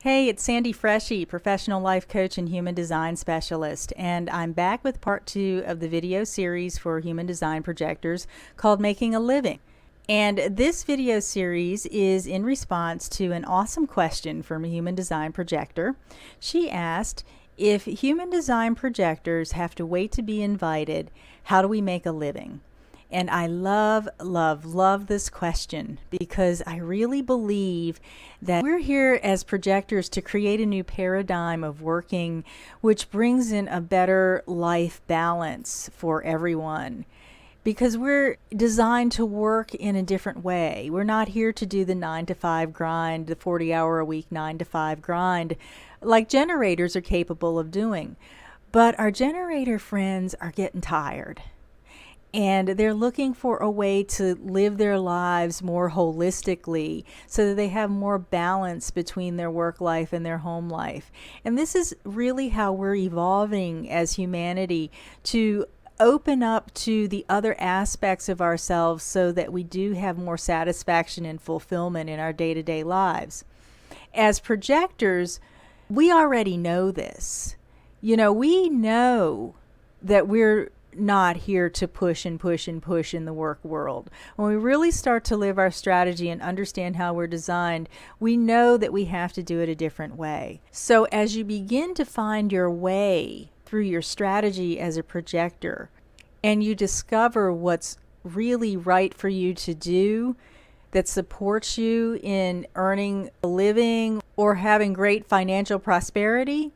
Hey, it's Sandy Freschi, professional life coach and human design specialist, and I'm back with part 2 of the video series for Human Design Projectors called Making a Living. And this video series is in response to an awesome question from a Human Design Projector. She asked, if Human Design Projectors have to wait to be invited, how do we make a living? And I love this question because I really believe that we're here as projectors to create a new paradigm of working, which brings in a better life balance for everyone. Because we're designed to work in a different way. We're not here to do the 9-to-5 grind, the 40-hour-a-week 9-to-5 grind, like generators are capable of doing. But our generator friends are getting tired. And they're looking for a way to live their lives more holistically so that they have more balance between their work life and their home life. And this is really how we're evolving as humanity, to open up to the other aspects of ourselves so that we do have more satisfaction and fulfillment in our day-to-day lives. As projectors, we already know this. We know that we're not here to push and push and push in the work world. When we really start to live our strategy and understand how we're designed, we know that we have to do it a different way. So as you begin to find your way through your strategy as a projector, and you discover what's really right for you to do that supports you in earning a living or having great financial prosperity,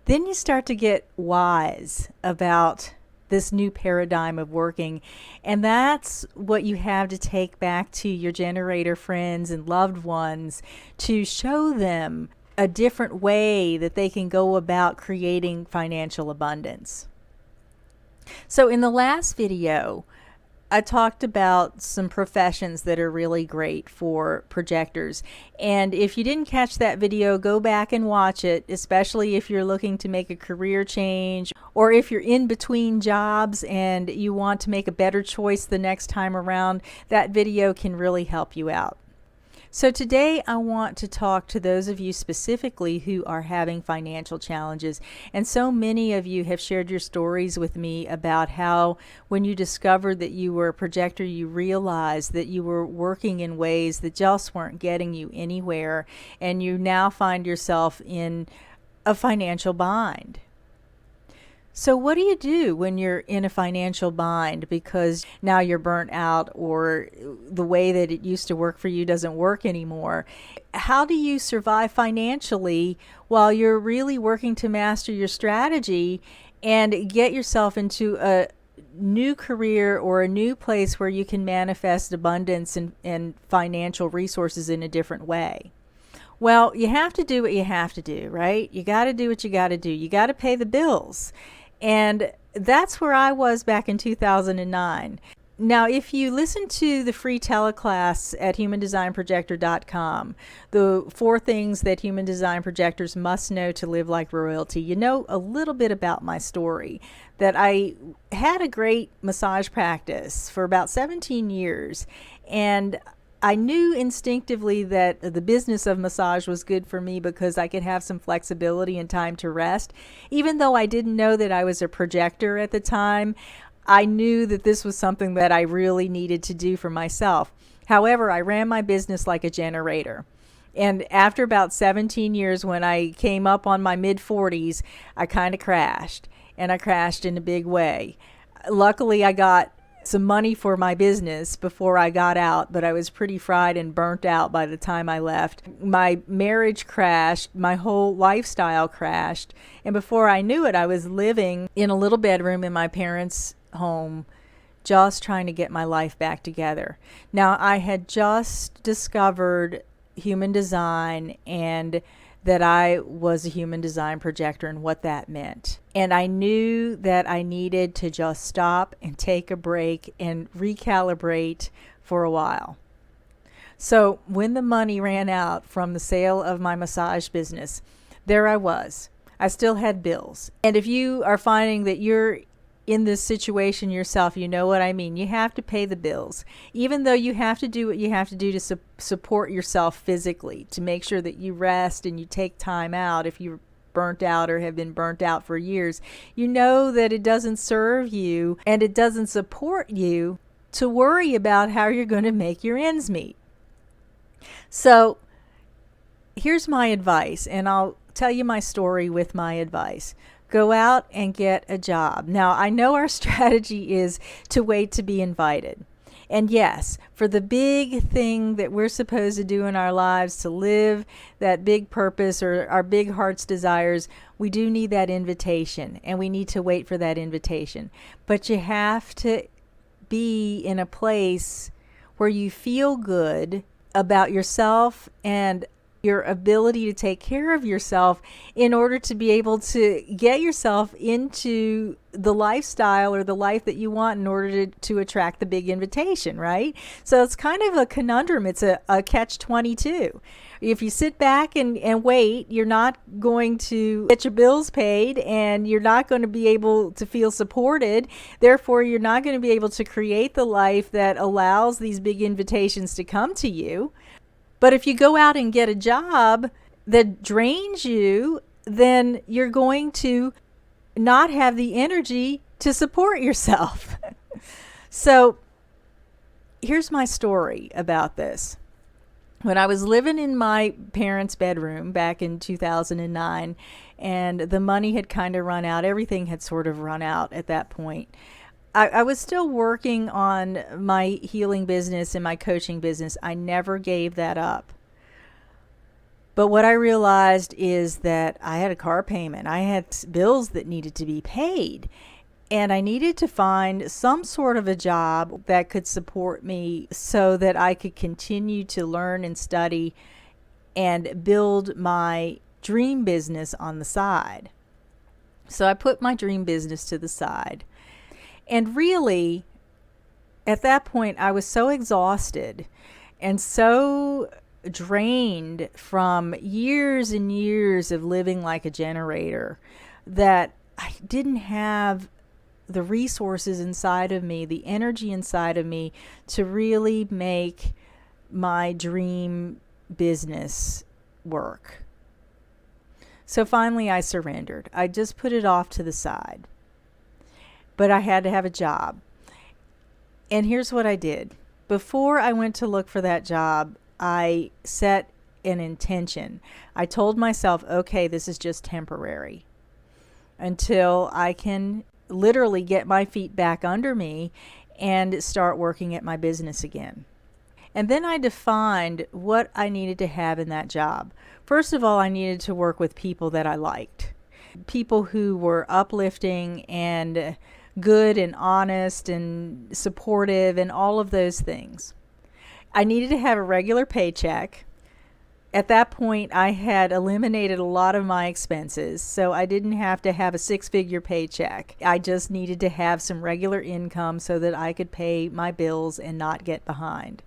then you start to get wise about this new paradigm of working. And that's what you have to take back to your generator friends and loved ones, to show them a different way that they can go about creating financial abundance. So in the last video, I talked about some professions that are really great for projectors. And if you didn't catch that video, go back and watch it, especially if you're looking to make a career change, or if you're in between jobs and you want to make a better choice the next time around. That video can really help you out. So today I want to talk to those of you specifically who are having financial challenges. And so many of you have shared your stories with me about how when you discovered that you were a projector, you realized that you were working in ways that just weren't getting you anywhere. And you now find yourself in a financial bind. So what do you do when you're in a financial bind because now you're burnt out, or the way that it used to work for you doesn't work anymore? How do you survive financially while you're really working to master your strategy and get yourself into a new career or a new place where you can manifest abundance and financial resources in a different way? Well, you have to do what you have to do, right? You got to do what you got to do. You got to pay the bills. And that's where I was back in 2009. Now, if you listen to the free teleclass at humandesignprojector.com, the 4 things that human design projectors must know to live like royalty, you know a little bit about my story, that I had a great massage practice for about 17 years. And I knew instinctively that the business of massage was good for me because I could have some flexibility and time to rest. Even though I didn't know that I was a projector at the time, I knew that this was something that I really needed to do for myself. However, I ran my business like a generator. And after about 17 years, when I came up on my mid-40s, I kind of crashed. And I crashed in a big way. Luckily, I got some money for my business before I got out, but I was pretty fried and burnt out by the time I left. My marriage crashed, my whole lifestyle crashed, and before I knew it, I was living in a little bedroom in my parents' home, just trying to get my life back together. Now, I had just discovered human design and that I was a human design projector and what that meant. And I knew that I needed to just stop and take a break and recalibrate for a while. So when the money ran out from the sale of my massage business, there I was. I still had bills. And if you are finding that you're in this situation yourself, you know what I mean. You have to pay the bills, even though you have to do what you have to do to support yourself physically, to make sure that you rest and you take time out if you're burnt out or have been burnt out for years. You know that it doesn't serve you and it doesn't support you to worry about how you're going to make your ends meet. So here's my advice, and I'll tell you my story with my advice. Go out and get a job. Now, I know our strategy is to wait to be invited. And yes, for the big thing that we're supposed to do in our lives, to live that big purpose or our big heart's desires, we do need that invitation, and we need to wait for that invitation. But you have to be in a place where you feel good about yourself and your ability to take care of yourself in order to be able to get yourself into the lifestyle or the life that you want in order to attract the big invitation, right? So it's kind of a conundrum. It's a catch-22. If you sit back and wait, you're not going to get your bills paid, and you're not going to be able to feel supported. Therefore, you're not going to be able to create the life that allows these big invitations to come to you. But if you go out and get a job that drains you, then you're going to not have the energy to support yourself. So here's my story about this. When I was living in my parents' bedroom back in 2009, and the money had kind of run out, everything had sort of run out at that point. I was still working on my healing business and my coaching business. I never gave that up. But what I realized is that I had a car payment. I had bills that needed to be paid. And I needed to find some sort of a job that could support me so that I could continue to learn and study and build my dream business on the side. So I put my dream business to the side. And really, at that point, I was so exhausted and so drained from years and years of living like a generator that I didn't have the resources inside of me, the energy inside of me to really make my dream business work. So finally, I surrendered. I just put it off to the side. But I had to have a job. And here's what I did. Before I went to look for that job, I set an intention. I told myself, okay, this is just temporary until I can literally get my feet back under me and start working at my business again. And then I defined what I needed to have in that job. First of all, I needed to work with people that I liked. People who were uplifting and good and honest and supportive and all of those things. I needed to have a regular paycheck. At that point, I had eliminated a lot of my expenses, so I didn't have to have a six-figure paycheck. I just needed to have some regular income so that I could pay my bills and not get behind.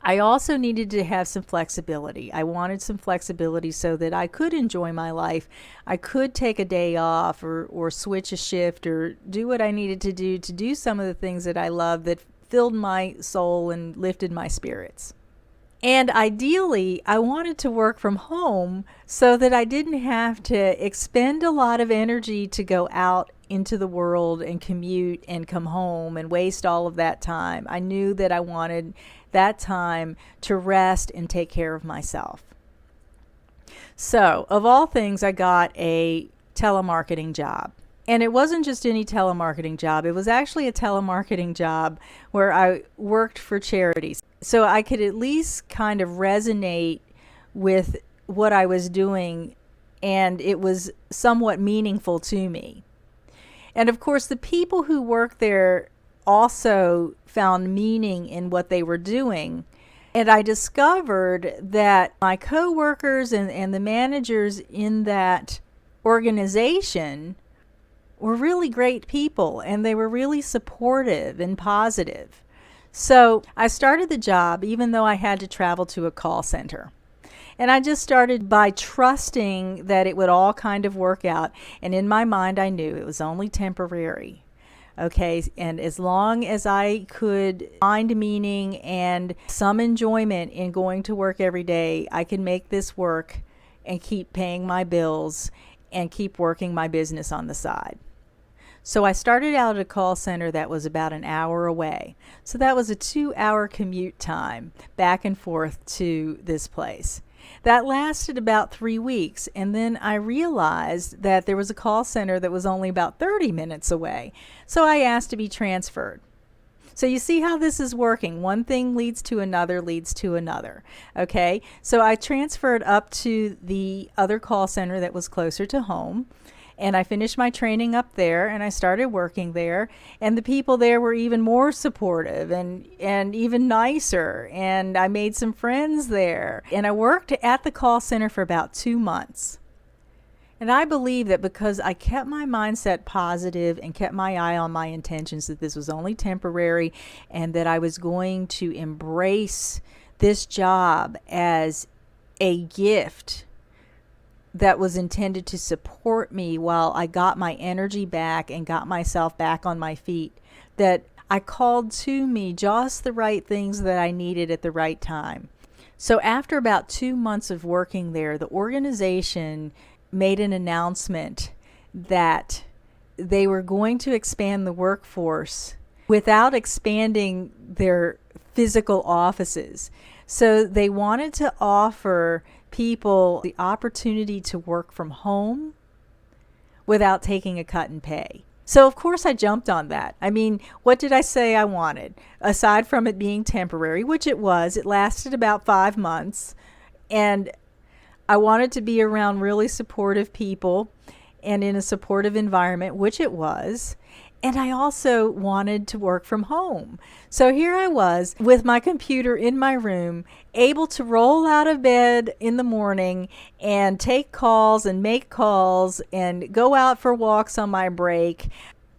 I also needed to have some flexibility. I wanted some flexibility so that I could enjoy my life. I could take a day off or switch a shift or do what I needed to do some of the things that I love that filled my soul and lifted my spirits. And ideally, I wanted to work from home so that I didn't have to expend a lot of energy to go out into the world and commute and come home and waste all of that time. I knew that I wanted that time to rest and take care of myself. So, of all things, I got a telemarketing job. And it wasn't just any telemarketing job. It was actually a telemarketing job where I worked for charities. So I could at least kind of resonate with what I was doing, and it was somewhat meaningful to me. And of course, the people who worked there also found meaning in what they were doing. And I discovered that my coworkers and the managers in that organization were really great people, and they were really supportive and positive. So I started the job even though I had to travel to a call center. And I just started by trusting that it would all kind of work out. And in my mind, I knew it was only temporary. Okay, and as long as I could find meaning and some enjoyment in going to work every day, I could make this work and keep paying my bills and keep working my business on the side. So I started out at a call center that was about an hour away. So that was a 2-hour commute time back and forth to this place. That lasted about 3 weeks, and then I realized that there was a call center that was only about 30 minutes away. So I asked to be transferred. So you see how this is working. One thing leads to another, leads to another. Okay, so I transferred up to the other call center that was closer to home. And I finished my training up there, and I started working there. And the people there were even more supportive and even nicer. And I made some friends there. And I worked at the call center for about 2 months. And I believe that because I kept my mindset positive and kept my eye on my intentions, that this was only temporary and that I was going to embrace this job as a gift that was intended to support me while I got my energy back and got myself back on my feet, that I called to me just the right things that I needed at the right time. So after about 2 months of working there, the organization made an announcement that they were going to expand the workforce without expanding their physical offices. So they wanted to offer people the opportunity to work from home without taking a cut in pay. So of course I jumped on that. I mean, what did I say I wanted? Aside from it being temporary, which it was, it lasted about 5 months, and I wanted to be around really supportive people and in a supportive environment, which it was. And I also wanted to work from home. So here I was with my computer in my room, able to roll out of bed in the morning and take calls and make calls and go out for walks on my break.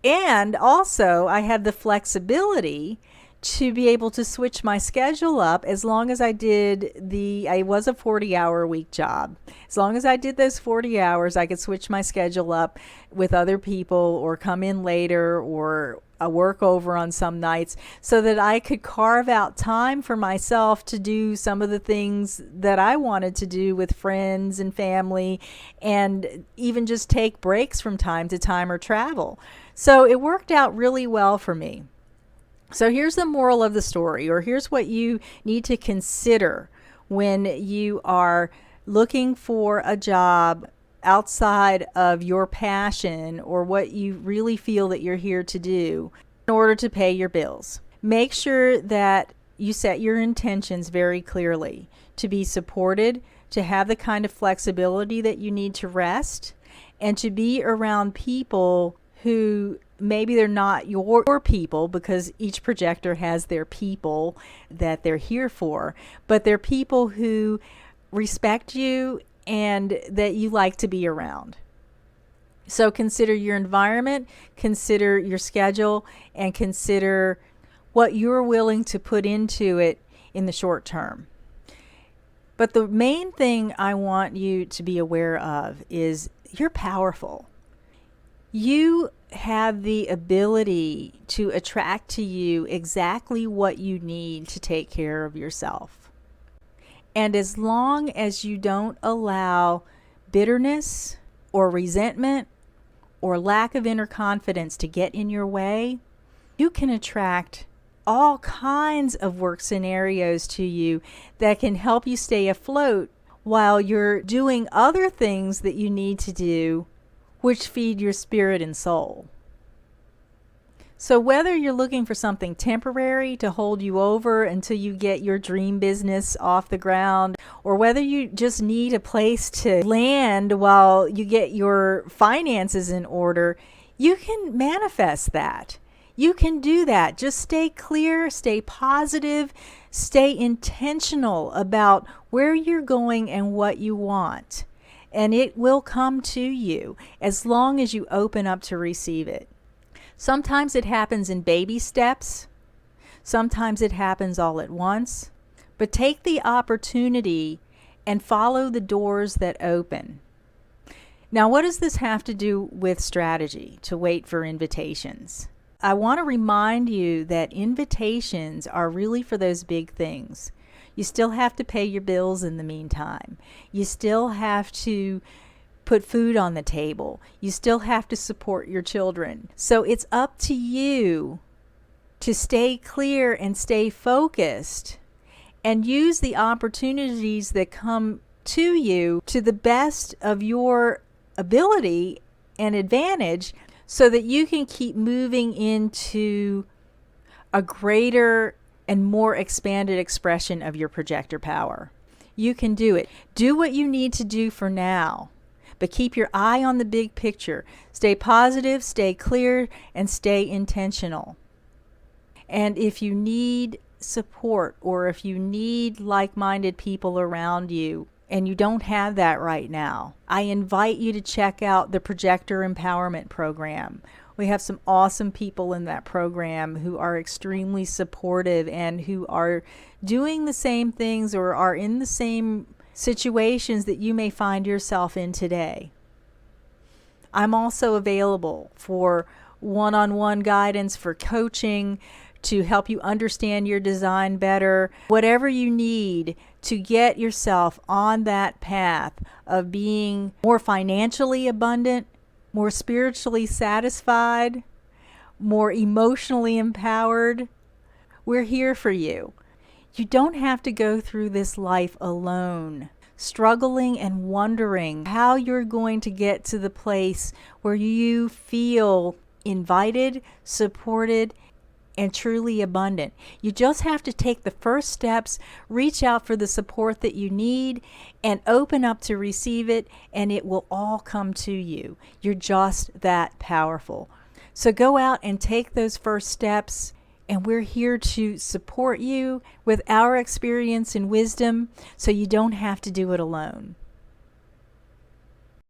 And also I had the flexibility to be able to switch my schedule up as long as I was a 40-hour a week job. As long as I did those 40 hours, I could switch my schedule up with other people or come in later or work over on some nights so that I could carve out time for myself to do some of the things that I wanted to do with friends and family, and even just take breaks from time to time or travel. So it worked out really well for me. So here's the moral of the story, or here's what you need to consider when you are looking for a job outside of your passion or what you really feel that you're here to do in order to pay your bills. Make sure that you set your intentions very clearly to be supported, to have the kind of flexibility that you need to rest, and to be around people who maybe they're not your people, because each projector has their people that they're here for, but they're people who respect you and that you like to be around. So consider your environment, consider your schedule, and consider what you're willing to put into it in the short term. But the main thing I want you to be aware of is you're powerful. You have the ability to attract to you exactly what you need to take care of yourself. And as long as you don't allow bitterness or resentment or lack of inner confidence to get in your way, you can attract all kinds of work scenarios to you that can help you stay afloat while you're doing other things that you need to do, which feed your spirit and soul. So whether you're looking for something temporary to hold you over until you get your dream business off the ground, or whether you just need a place to land while you get your finances in order, you can manifest that. You can do that. Just stay clear, stay positive, stay intentional about where you're going and what you want. And it will come to you as long as you open up to receive it. Sometimes it happens in baby steps. Sometimes it happens all at once. But take the opportunity and follow the doors that open. Now, what does this have to do with strategy to wait for invitations? I want to remind you that invitations are really for those big things. You still have to pay your bills in the meantime. You still have to put food on the table. You still have to support your children. So it's up to you to stay clear and stay focused and use the opportunities that come to you to the best of your ability and advantage so that you can keep moving into a greater and more expanded expression of your projector power. You can do it. Do what you need to do for now, but keep your eye on the big picture. Stay positive, stay clear, and stay intentional. And if you need support or if you need like-minded people around you and you don't have that right now, I invite you to check out the Projector Empowerment Program. We have some awesome people in that program who are extremely supportive and who are doing the same things or are in the same situations that you may find yourself in today. I'm also available for one-on-one guidance, for coaching, to help you understand your design better, whatever you need to get yourself on that path of being more financially abundant, more spiritually satisfied, more emotionally empowered. We're here for you. You don't have to go through this life alone, struggling and wondering how you're going to get to the place where you feel invited, supported, and truly abundant. You just have to take the first steps, reach out for the support that you need, and open up to receive it, and it will all come to you. You're just that powerful. So go out and take those first steps, and we're here to support you with our experience and wisdom so you don't have to do it alone.